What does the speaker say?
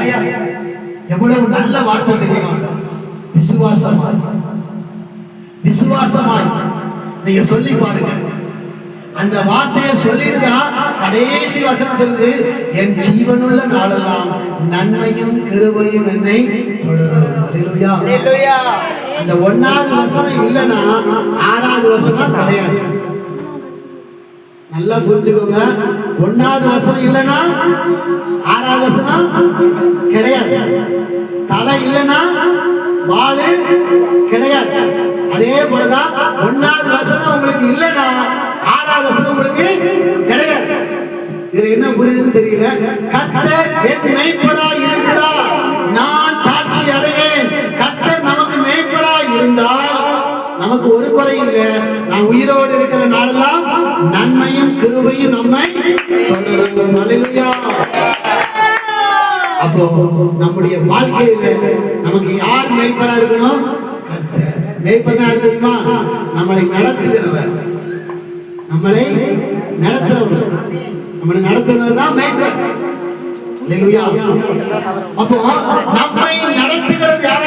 கிடையாது. எவ்வளவு நல்ல வார்த்தை தெரியுமா? விசுவாசமாய், விசுவாசமாய் நீங்க சொல்லி பாருங்க. அந்த வார்த்தையை சொல்லிட்டுதான் கடைசி வசனம் சொல்லுது, என் ஜீவனுள்ள நாளெல்லாம் நன்மையும் கிருபையும் என்னை தொடரும். அல்லேலூயா. அந்த 1வது வசனம் இல்லைன்னா 6வது வசனம் கிடையாது. நல்லா புரிஞ்சுக்கோங்க. 1வது வசனம் இல்லைன்னா 6வது வசனம் கிடையாது. தலை இல்லைன்னா வாழு கிடையாது. அதே போலதான் 1வது வசனம் உங்களுக்கு இல்லைன்னா 6வது வசனம் உங்களுக்கு கிடையாது. இதுல என்ன புரியுதுன்னு தெரியல. கர்த்தர் என் மேய்ப்பராய் இருக்கிறார், நான் தாழ்ச்சி அடையேன். கர்த்தர் நமக்கு மேய்ப்பராய் இருந்தால் நமக்கு ஒரு குறை இல்லை. நாம் உயிரோடு இருக்கிற நாளெல்லாம் நன்மையும் கிருபையும் நம்மை தொடரும். அல்லேலூயா. அப்போ நம்முடைய வாழ்க்கையில நமக்கு யார் மேய்ப்பரா இருக்கணும்? கர்த்தர். மேய்ப்பனா தெரியுமா? நம்மளை நடத்துகிறவர், நம்மளை நடத்துறவர், நம்மளை நடத்துறது தான் மேய்ப்பர். அல்லேலூயா. அப்போ நம்மை நடத்துகிறவர் யார்?